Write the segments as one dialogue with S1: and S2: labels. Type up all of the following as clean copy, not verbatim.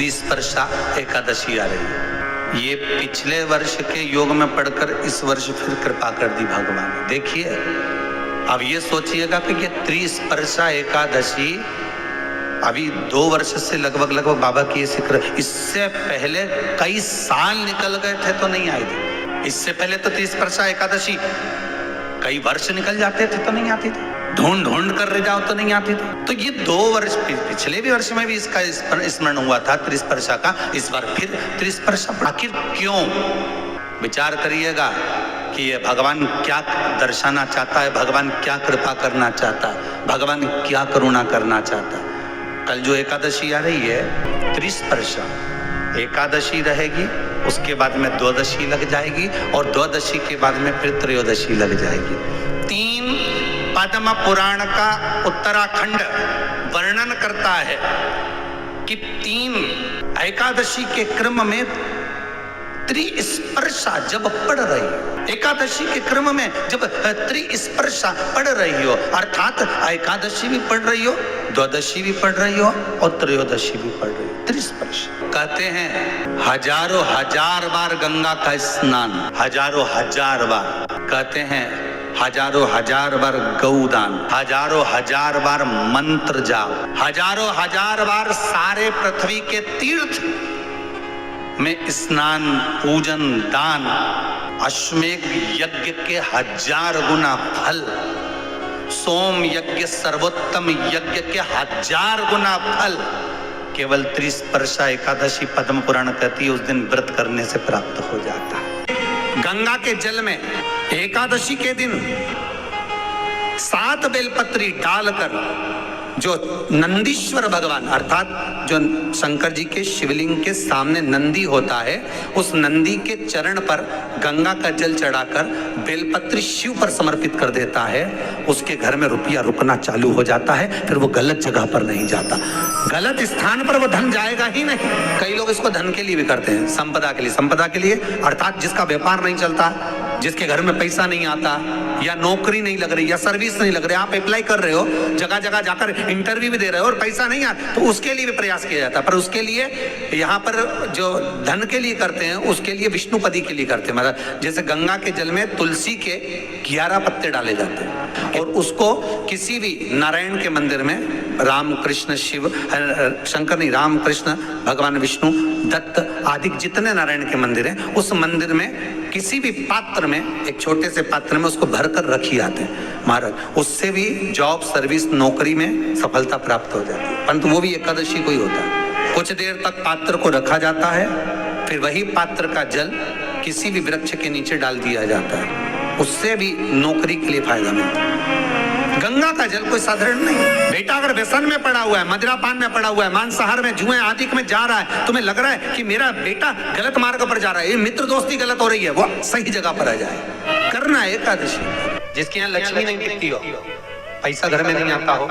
S1: स्पर्शा एकादशी आ रही है। ये पिछले वर्ष के योग में पढ़कर इस वर्ष फिर कृपा कर दी भगवान ने। देखिए, अब ये सोचिएगा कि ये त्रिस्पर्शा एकादशी अभी 2 वर्ष से लगभग बाबा की शिखर, इससे पहले कई साल निकल गए थे तो नहीं आई थी। इससे पहले तो त्रिस्पर्शा एकादशी कई वर्ष निकल जाते थे तो नहीं आती थी, ढूंढ ढूंढ कर रह जाओ तो नहीं आती थी। तो ये 2 वर्ष पिछले भी वर्ष में भी इसका स्मरण हुआ था त्रिस्पर्शा का, इस बार फिर त्रिस्पर्शा। आखिर क्यों? विचार करिएगा कि ये भगवान क्या दर्शाना चाहता है, भगवान क्या कृपा करना चाहता है, भगवान क्या करुणा करना चाहता है। कल जो एकादशी आ रही है त्रिस्पर्शा एकादशी रहेगी, उसके बाद में द्वादशी लग जाएगी और द्वादशी के बाद में फिर त्रयोदशी लग जाएगी। 3 पद्म पुराण का उत्तराखंड वर्णन करता है कि 3 एकादशी के क्रम में त्रिस्पर्शा जब पढ़ रही हो, एकादशी के क्रम में जब त्रिस्पर्शा पढ़ रही हो, अर्थात एकादशी भी पढ़ रही हो, द्वादशी भी पढ़ रही हो और त्रयोदशी भी पढ़ रही हो, त्रिस्पर्शा। कहते हैं हजारों हजार बार गंगा का स्नान, हजारों हजार बार, कहते हैं हजारों हजार बार गौदान, हजारों हजार बार मंत्र जाप, हजारों हजार बार सारे पृथ्वी के तीर्थ में स्नान, पूजन, दान, अश्वमेध यज्ञ के 1000 गुना फल, सोम यज्ञ सर्वोत्तम यज्ञ के 1000 गुना फल केवल त्रिस्पर्शा एकादशी पद्म पुराण कहती है उस दिन व्रत करने से प्राप्त हो जाता है। गंगा के जल में एकादशी के दिन 7 बेलपत्री डालकर जो नंदीश्वर भगवान अर्थात जो शंकर जी के शिवलिंग के सामने नंदी होता है, उस नंदी के चरण पर गंगा का जल चढ़ाकर बेलपत्री शिव पर समर्पित कर देता है, उसके घर में रुपया रुकना चालू हो जाता है। फिर वो गलत जगह पर नहीं जाता, गलत स्थान पर वो धन जाएगा ही नहीं। कई लोग इसको धन के लिए भी करते हैं, संपदा के लिए। संपदा के लिए अर्थात जिसका व्यापार नहीं चलता, जिसके घर में पैसा नहीं आता, या नौकरी नहीं लग रही, या सर्विस नहीं लग रही, आप अप्लाई कर रहे हो, जगह जगह जाकर इंटरव्यू भी दे रहे हो और पैसा नहीं आता, तो उसके लिए भी प्रयास किया जाता है। पर उसके लिए यहाँ पर जो धन के लिए करते हैं, उसके लिए विष्णुपदी के लिए करते हैं। मतलब जैसे गंगा के जल में तुलसी के 11 पत्ते डाले जाते हैं और उसको किसी भी नारायण के मंदिर में, राम कृष्ण शिव शंकर नहीं, राम कृष्ण भगवान विष्णु दत्त आदि जितने नारायण के मंदिर हैं, उस मंदिर में किसी भी पात्र में, एक छोटे से पात्र में उसको भरकर रखी आते हैं महाराज। उससे भी जॉब, सर्विस, नौकरी में सफलता प्राप्त हो जाती है। परंतु वो भी एकादशी को ही होता है। कुछ देर तक पात्र को रखा जाता है, फिर वही पात्र का जल किसी भी वृक्ष के नीचे डाल दिया जाता है, उससे भी नौकरी के लिए फायदा मिलता है। गंगा का जल कोई साधारण नहीं। बेटा अगर व्यसन में पड़ा हुआ है, मदिरापान में पड़ा हुआ है, मांसाहार में, जुए आदि में जा रहा है, तुम्हें लग रहा है कि मेरा बेटा गलत मार्ग पर जा रहा है, ये मित्र दोस्ती गलत हो रही है, वो सही जगह पर आ जाए। करना है एकादशी। जिसके यहाँ लक्ष्मी नहीं दिखती हो, पैसा घर में नहीं आता हो,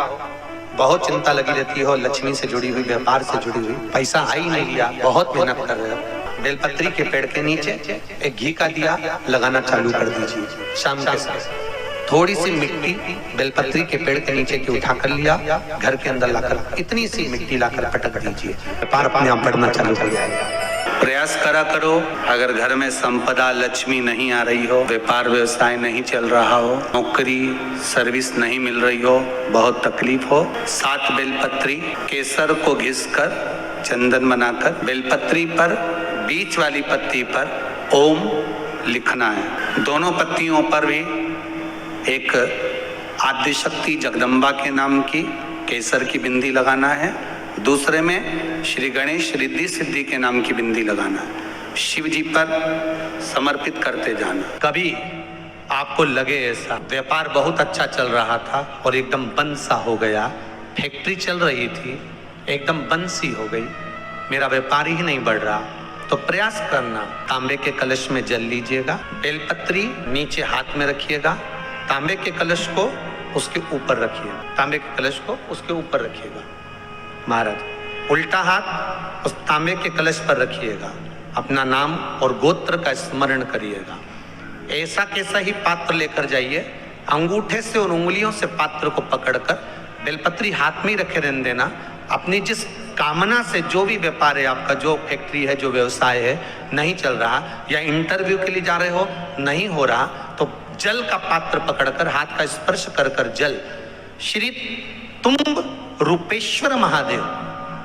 S1: बहुत चिंता लगी रहती हो, लक्ष्मी से जुड़ी हुई, व्यापार से जुड़ी हुई, पैसा आ ही नहीं लिया, बहुत मेहनत कर रहे हो, बेलपत्री के पेड़ के नीचे एक घी का दिया लगाना चालू कर दीजिए। शाम के साथ थोड़ी सी मिट्टी बेलपत्री के पेड़ के नीचे की उठा कर लिया, घर के अंदर लाकर इतनी सी मिट्टी लाकर पटक दीजिए, व्यापार अपने आप बढ़ना चालू हो जाएगा। प्रयास करा करो। अगर घर में संपदा लक्ष्मी नहीं आ रही हो, व्यापार व्यवसाय नहीं चल रहा हो, नौकरी सर्विस नहीं मिल रही हो, बहुत तकलीफ हो, 7 बेलपत्री केसर को घिसकर चंदन बनाकर बेलपत्री पर बीच वाली पत्ती पर ओम लिखना है। दोनों पत्तियों पर भी एक आदिशक्ति जगदम्बा के नाम की केसर की बिंदी लगाना है, दूसरे में श्री गणेश रिद्धि सिद्धि के नाम की बिंदी लगाना है। शिव जी पर समर्पित करते जाना। कभी आपको लगे ऐसा व्यापार बहुत अच्छा चल रहा था और एकदम बंद सा हो गया, फैक्ट्री चल रही थी एकदम बंद सी हो गई, मेरा व्यापार ही नहीं बढ़ रहा, तो प्रयास करना, तांबे के कलश में जल लीजिएगा, बेलपत्री नीचे हाथ में रखिएगा, तांबे के कलश को उसके ऊपर रखिए, तांबे के कलश को उसके ऊपर रखिएगा महाराज, उल्टा हाथ उस तांबे के कलश पर रखिएगा, अपना नाम और गोत्र का स्मरण करिएगा। ऐसा कैसा ही पात्र लेकर जाइए, अंगूठे से और उंगलियों से पात्र को पकड़कर बेलपत्री हाथ में ही रखे रहने देना, अपनी जिस कामना से जो भी व्यापार है आपका, जो फैक्ट्री है, जो व्यवसाय है, नहीं चल रहा, या इंटरव्यू के लिए जा रहे हो नहीं हो रहा, तो जल का पात्र पकड़कर हाथ का स्पर्श कर कर जल श्री तुम्ब रूपेश्वर महादेव,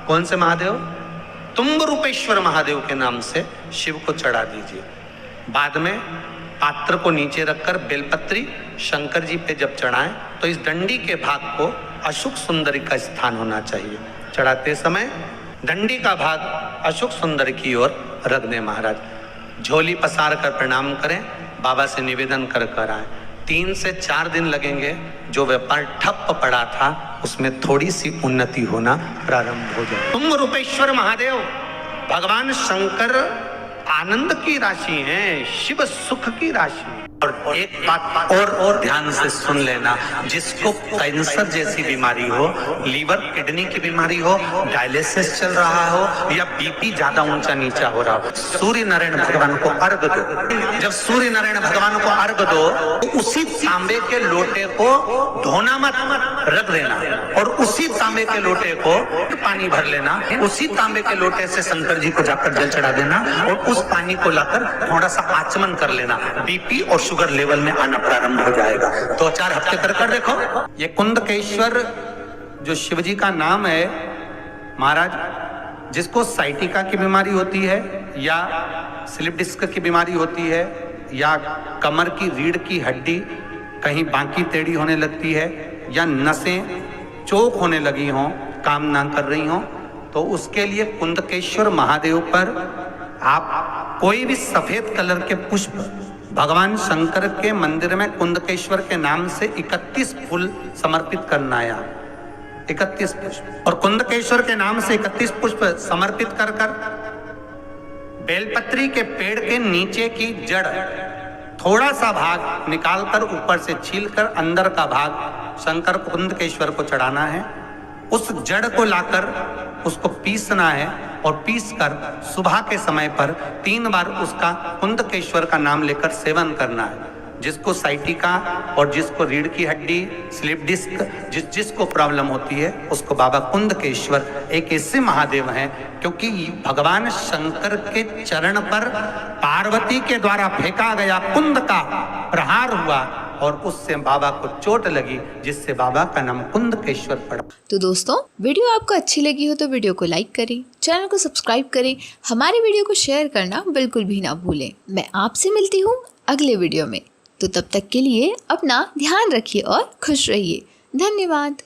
S1: कौन से महादेव? तुम्ब रूपेश्वर महादेव के नाम से शिव को चढ़ा दीजिए। बाद में पात्र को नीचे रखकर बेलपत्री शंकर जी पे जब चढ़ाएं तो इस डंडी के भाग को अशुक सुंदरी का स्थान होना चाहिए। चढ़ाते समय डंडी का भाग अशुक सुंदर की ओर रख दें महाराज। झोली पसार कर प्रणाम करें, बाबा से निवेदन कर कर आए। 3 से 4 दिन लगेंगे, जो व्यापार ठप पड़ा था उसमें थोड़ी सी उन्नति होना प्रारंभ हो जाए। तुम रूपेश्वर महादेव भगवान शंकर आनंद की राशि हैं, शिव सुख की राशि। और एक बात और ध्यान से सुन लेना, जिसको कैंसर जैसी बीमारी हो, लीवर किडनी की बीमारी हो, डायलिसिस चल रहा हो, या बीपी ज्यादा ऊंचा नीचा हो रहा हो, सूर्य नारायण भगवान को अर्घ दो। जब सूर्य नारायण भगवान को अर्घ दो तो उसी तांबे के लोटे को धोना मत, रख देना, और उसी तांबे के लोटे को पानी भर लेना, उसी तांबे के लोटे से शंकर जी को जाकर जल चढ़ा देना, और उस पानी को लाकर थोड़ा सा आचमन कर लेना। बीपी और शुगर लेवल में आना प्रारंभ हो जाएगा। 2-4 हफ्ते कर देखो। ये कुंदकेश्वर जो शिव जी का नाम है महाराज, जिसको साइटिका की बीमारी होती है, या स्लिप डिस्क की बीमारी होती है, या कमर की रीढ़ की हड्डी कहीं बांकी टेढ़ी होने लगती है, या नसें चोक होने लगी हों, काम ना कर रही हों, तो उसके लिए कुंदकेश्वर महादेव पर आप कोई भी सफेद कलर के पुष्प, भगवान शंकर के मंदिर में कुंदकेश्वर के नाम से 31 फूल समर्पित करना है। 31 पुष्प, और कुंदकेश्वर के नाम से 31 पुष्प समर्पित कर कर बेलपत्री के पेड़ के नीचे की जड़ थोड़ा सा भाग निकालकर ऊपर से छीलकर अंदर का भाग शंकर कुंदकेश्वर को चढ़ाना है। उस जड़ को लाकर उसको पीसना है, और पीस कर सुबह के समय पर 3 बार उसका कुंदकेश्वर का नाम लेकर सेवन करना है। जिसको साइटिका और जिसको रीढ़ की हड्डी, स्लिप डिस्क, जिसको प्रॉब्लम होती है, उसको बाबा कुंदकेश्वर एक ऐसे महादेव हैं, क्योंकि भगवान शंकर के चरण पर पार्वती के द्वारा फेंका गया कुंद का प्रहार हुआ, और उससे बाबा को चोट लगी, जिससे बाबा का नाम कुंदकेश्वर पड़ा।
S2: तो दोस्तों, वीडियो आपको अच्छी लगी हो तो वीडियो को लाइक करें, चैनल को सब्सक्राइब करें, हमारी वीडियो को शेयर करना बिल्कुल भी ना भूलें। मैं आपसे मिलती हूँ अगले वीडियो में, तो तब तक के लिए अपना ध्यान रखिए और खुश रहिए। धन्यवाद।